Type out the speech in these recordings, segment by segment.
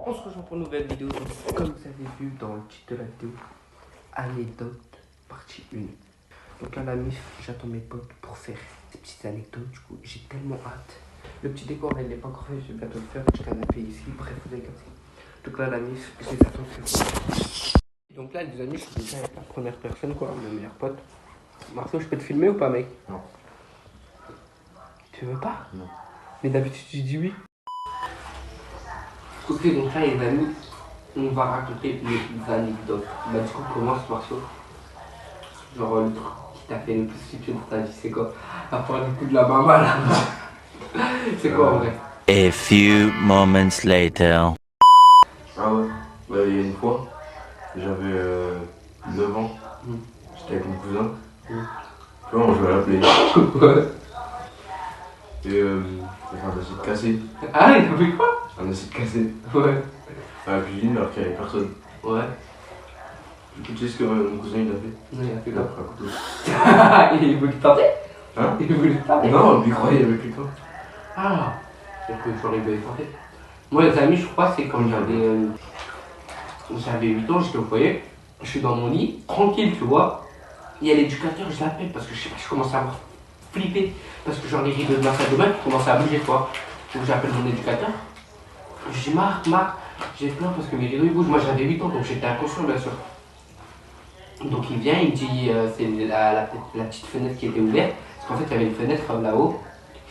On se rejoint pour une nouvelle vidéo. Donc, comme vous avez vu dans le titre de la vidéo, anecdote partie 1. Donc là la mif, j'attends mes potes pour faire des petites anecdotes. Du coup j'ai tellement hâte. Le petit décor il n'est pas encore fait, je vais bientôt le faire. J'ai canapé ici, bref vous avez capté. Donc là la mif, je les attends que. Donc là les amis, je suis déjà avec la première personne quoi, mon meilleur pote. Marceau, je peux te filmer ou pas mec? Non. Tu veux pas? Non. Mais d'habitude tu dis oui. Ok, donc là les amis, on va raconter les anecdotes. Bah du coup commence Marceau. Genre le truc qui t'a fait le plus flipper dans ta vie, c'est quoi? À part le coup de la maman là. C'est quoi en vrai? A few moments later. Ah ouais, bah, il y a une fois, j'avais 9 ans, j'étais avec mon cousin, tu vois, on jouait à la play. Ouais. Et un acide cassé. Ah, il a fait quoi? Un acide cassé Ouais. à la cuisine alors qu'il n'y avait personne. Ouais. Du coup, tu sais ce que mon cousin il a fait? Il a fait Il a quoi? pris un couteau. Il voulait te tenter? Hein? Il voulait te tenter? Non, lui croyait, il y avait plus de temps. Ah, j'ai cru que j'aurais pu tenter. Moi les amis, je crois c'est quand j'avais 8 ans, j'étais au foyer, je suis dans mon lit, tranquille tu vois. Il y a l'éducateur, je l'appelle parce que je sais pas, je commence à avoir flippé. Parce que genre les rideaux de ma salle de bain qui commencent à bouger quoi. Donc j'appelle mon éducateur. Je dis Marc, j'ai peur parce que mes rideaux ils bougent. Moi j'avais 8 ans donc j'étais inconscient bien sûr. Donc il vient, il me dit c'est la petite fenêtre qui était ouverte. Parce qu'en fait il y avait une fenêtre là-haut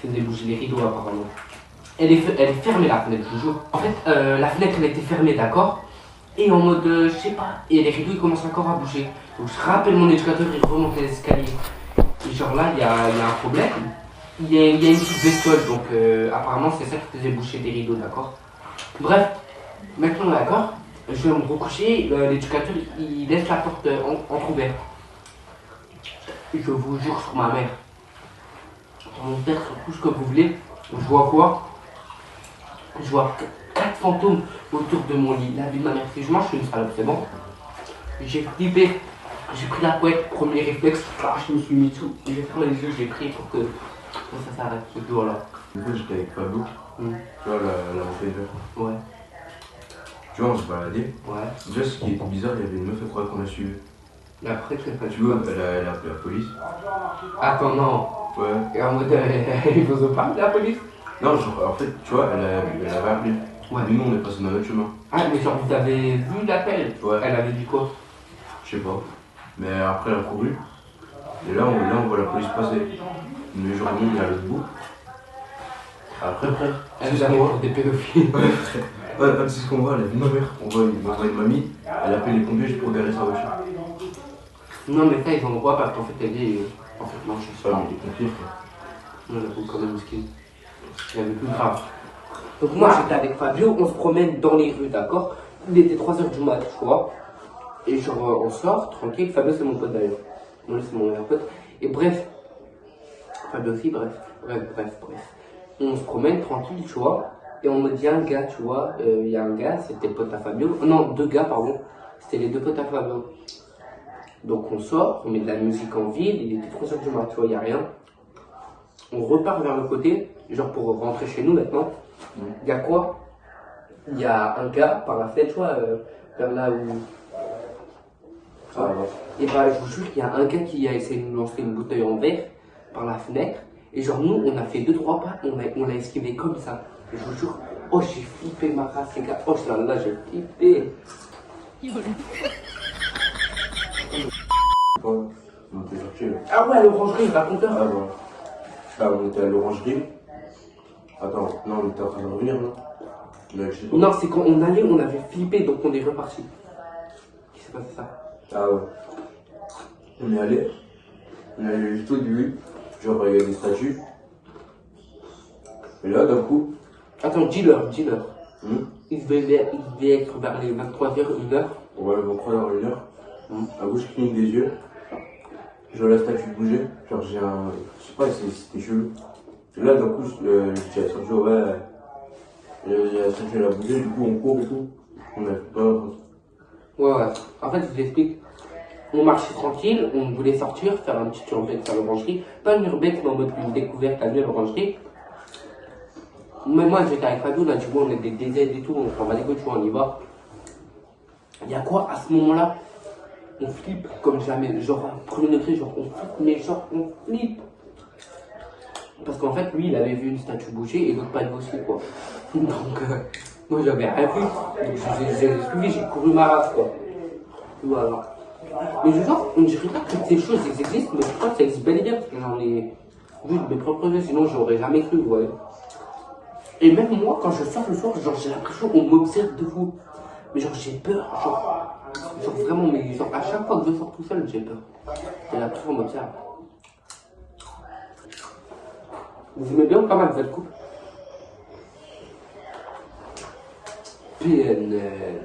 qui faisait bouger les rideaux apparemment. Elle est fermée la fenêtre, je vous jure. En fait la fenêtre elle était fermée d'accord. Et en mode je sais pas. Et les rideaux ils commencent encore à bouger. Donc je rappelle mon éducateur, il remonte les escaliers. Et genre là il y a un problème. Il y a une petite bestiole donc apparemment c'est ça qui faisait bouger des rideaux d'accord. Bref, maintenant d'accord. Je vais me recoucher, l'éducateur il laisse la porte entrouverte. Je vous jure sur ma mère. Mon père, sur tout ce que vous voulez, je vois quoi? Je vois 4 fantômes autour de mon lit. La vie de ma mère, si je mange, je suis une salope, c'est bon. J'ai flippé, j'ai pris la couette, premier réflexe, je me suis mis dessous. J'ai fermé les yeux, j'ai pris pour que ça s'arrête, ce jour-là. Du coup, j'étais avec Fabio, tu vois, la bouteille verte. Ouais. Tu vois, on se baladait. Ouais. Déjà, ce qui était bizarre, il y avait une meuf à croire qu'on a suivi. Mais après, tu fais Tu vois, elle a appelé la police. Attends, non. Ouais. Et en mode, il vous a parlé de la police? Non, genre, en fait, tu vois, elle avait appelé. Ouais. Mais nous, on est passé dans notre chemin. Ah, mais genre, vous avez vu l'appel? Ouais. Elle avait dit quoi? Je sais pas. Mais après, elle a couru. Et là, on voit la police passer. Mais genre, nous, on est à l'autre bout. Après, frère. Elle nous a pour des pédophiles. Ouais, frère. Ouais, c'est ce qu'on voit, elle a vu ma mère. On voit une mamie. Elle appelle les pompiers juste pour garer sa voiture. Non, mais ça, ils ont le droit parce qu'en fait, elle dit. En fait, non, je sais Ouais, pas. mais les pompiers, frère. Non, la pauvre, quand même, skin. Il y avait plus grave. Donc, moi, j'étais avec Fabio, on se promène dans les rues, d'accord? Il était 3h du mat, tu vois. Et genre, on sort, tranquille. Fabio, c'est mon pote d'ailleurs. Moi, c'est mon meilleur pote. Et bref. Fabio aussi, bref. On se promène tranquille, tu vois. Et on me dit un gars, tu vois. Il y a un gars, c'était le pote à Fabio. Non, 2 gars, pardon. C'était les 2 potes à Fabio. Donc on sort, on met de la musique en ville, il était 3h du matin, tu vois, il n'y a rien. On repart vers le côté, genre pour rentrer chez nous maintenant. Il y a quoi? Il y a un gars par la fenêtre, tu vois, vers là où. Ah, ouais. Et bah, je vous jure qu'il y a un gars qui a essayé de nous lancer une bouteille en verre par la fenêtre. Et genre, nous, on a fait 2-3 pas, on l'a esquivé comme ça. Et je vous jure, oh, j'ai flippé ma race, les gars. Oh, là, j'ai flippé. Ouais, on était sortis. Ah ouais, l'orangerie, raconteur. Ah, ouais. Ah, on était à l'orangerie. Attends, non, on était en train de revenir, non? Mais je sais pas. Non, c'est quand on allait, on avait flippé, donc on est reparti. Qu'est-ce qui s'est passé ça? Ah ouais. On est allé juste au début, genre il y a des statues. Et là d'un coup, Attends, dis-leur. hum, Il devait être vers les 23h, 1h. on va croire dans 1 heure, à gauche je cligne des yeux, je vois la statue bouger, genre j'ai un. Je sais pas, c'était chelou. Et là d'un coup, je dis à Sergio, ouais, la statue elle a bougé, du coup on court et tout. On a fait pas. Ouais. En fait, je vous explique. On marchait tranquille, on voulait sortir, faire un petit urbex à l'orangerie. Pas une urbex, mais en mode une découverte à l'orangerie. Même moi, j'étais avec Fabio, là, tu vois, on est des DZ et tout, on s'en va les couilles, tu vois, on y va. Il y a quoi à ce moment-là? On flippe comme jamais, genre, premier degré, genre, on flippe, mais genre, on flippe. Parce qu'en fait, lui, il avait vu une statue bouger et l'autre pas de aussi, quoi. Donc, moi, j'avais rien vu. Donc, j'ai suivi, j'ai couru ma race, quoi. Voilà. Mais je genre, on dirait pas que toutes ces choses, elles existent, mais je crois que ça existe bel et bien, parce que j'en ai vu de mes propres yeux, sinon j'aurais jamais cru, vous voyez. Et même moi, quand je sors le soir, genre, j'ai l'impression qu'on m'observe de fou. Mais genre, j'ai peur, genre vraiment, mais genre, à chaque fois que je sors tout seul, j'ai peur. J'ai l'impression qu'on m'observe. Vous aimez bien pas mal votre couple? PNL.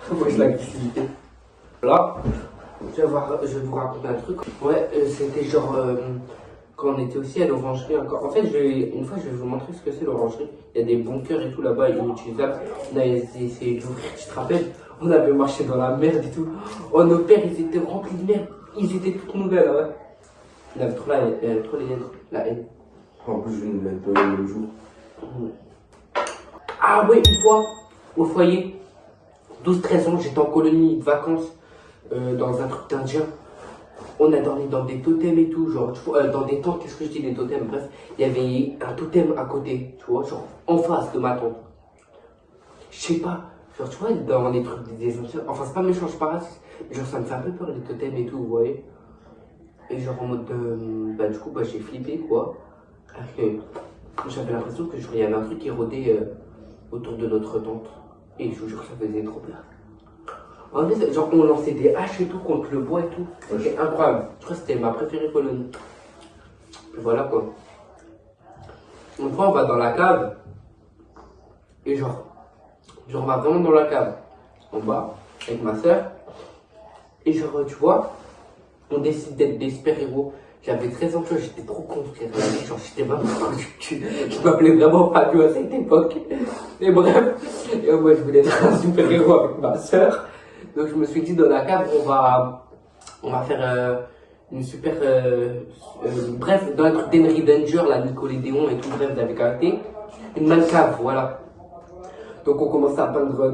Moi je l'agressivité. Là, je vais vous raconter un truc. Ouais, c'était genre quand on était aussi à l'orangerie encore. En fait, une fois, je vais vous montrer ce que c'est l'orangerie. Il y a des bunkers et tout là-bas, inutilisables. On avait essayé d'ouvrir, tu te rappelles? On avait marché dans la merde et tout. Oh, nos pères, ils étaient remplis de merde. Ils étaient toutes nouvelles, ouais. Il avait trop la haine. En plus, je viens de mettre le même jour. Ah ouais, une fois, au foyer, 12-13 ans, j'étais en colonie de vacances dans un truc d'Indien. On a dormi dans des totems et tout, genre, tu vois, dans des tentes, qu'est-ce que je dis, des totems, bref. Il y avait un totem à côté, tu vois, genre, en face de ma tente. Je sais pas, genre, tu vois, dans les trucs des anciens, enfin, c'est pas méchant, je suis pas raciste, mais genre, ça me fait un peu peur, les totems et tout, vous voyez. Et genre, en mode, bah, du coup, bah, j'ai flippé, quoi. J'avais l'impression que, genre, il y avait un truc qui rôdait autour de notre tente. Et je vous jure que ça faisait trop peur. En fait, genre, on lançait des haches et tout contre le bois et tout. C'était incroyable. Je crois que c'était ma préférée colonie. Voilà quoi. Une fois, on va dans la cave. Et genre, on va vraiment dans la cave. En bas, avec ma soeur. Et genre, tu vois, on décide d'être des super-héros. J'avais 13 ans, tu vois, j'étais trop con, frère. Genre, j'étais vraiment. Je m'appelais vraiment Fabio à cette époque. Et bref, et moi, je voulais être un super-héros avec ma soeur. Donc, je me suis dit, dans la cave, on va faire une super. Bref, dans le truc d'Henry Danger, la Nickelodeon et tout, bref, vous avez capté. Une même cave, voilà. Donc, on commence à peindre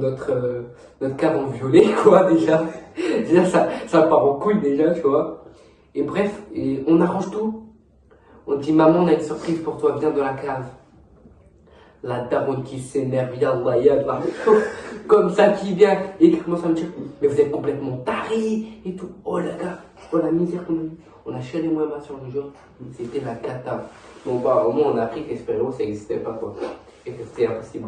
notre cave en violet, quoi, déjà. Déjà, ça part en couille, déjà, tu vois. Et bref, et on arrange tout. On dit, maman, on a une surprise pour toi, viens dans la cave. La daronne qui s'énerve, yallah, yallah. Comme ça qui vient et qui commence à me dire, mais vous êtes complètement tarés et tout. Oh la gars, oh la misère qu'on a eu. On a chialé moi et ma soeur le jour. C'était la cata. Donc bah, au moins on a appris qu'Espéro ça n'existait pas quoi. Et que c'était impossible.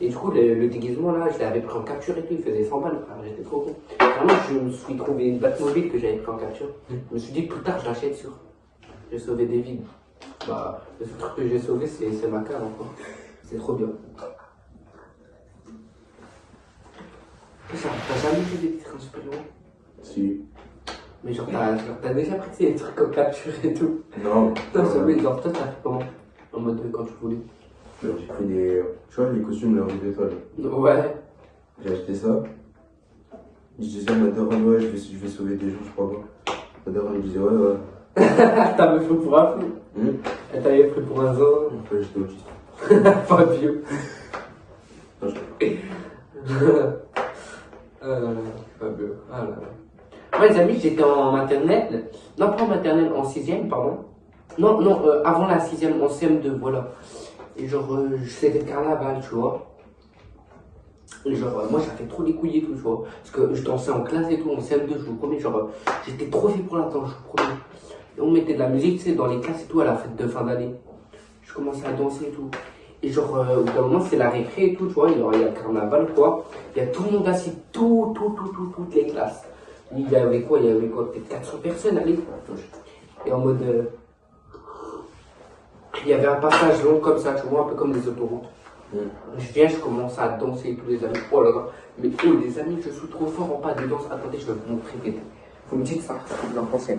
Et du coup, le déguisement là, je l'avais pris en capture et tout, il faisait 100 balles. J'étais trop con. Vraiment, je me suis trouvé une Batmobile que j'avais pris en capture. Je me suis dit, plus tard, je l'achète sur. J'ai sauvé des vies. Bah, le seul truc que j'ai sauvé, c'est ma cave encore. C'est trop bien. T'as jamais fait des titres en super-héros? Si. Mais genre, t'as déjà pris des trucs en capture et tout? Non. Non, c'est vrai, genre, toi, t'as fait comment? En mode quand tu voulais? Genre, j'ai pris des. Tu vois, les costumes, là, des étoiles. Ouais. J'ai acheté ça. Je disais à ma daronne, ouais, je vais sauver des gens, je crois pas. Ma daronne me disait, ouais. T'avais pris pour un fou? Elle t'avait pris pour un zone? En fait, j'étais autiste. Pas vieux. Non, je Ah là là, Fabio. Ah là là. Moi, les amis, j'étais en maternelle. Non, pas en maternelle, en 6ème, pardon. Non, avant la 6ème, en CM2, voilà. Et genre, c'était le carnaval, tu vois. Et genre, moi, ça fait trop les couilles et tout, tu vois. Parce que je dansais en classe et tout, en CM2, je vous promets, genre, j'étais trop fait pour la danse, je vous promets. Et on mettait de la musique, tu sais, dans les classes et tout, à la fête de fin d'année. Je commençais à danser et tout. Et genre, au bout d'un moment, c'est la récré et tout, tu vois, il y a le carnaval, quoi. Il y a tout le monde assis, toutes les classes. Il y avait quoi, peut-être 400 personnes à l'école. Et en mode, il y avait un passage long comme ça, tu vois, un peu comme les autoroutes. Je viens, je commence à danser et tous les amis. Oh là là. Mais oh les amis, je suis trop fort en pas de danse. Attendez, je vais vous montrer. Vous me dites ça, ce que vous en pensez.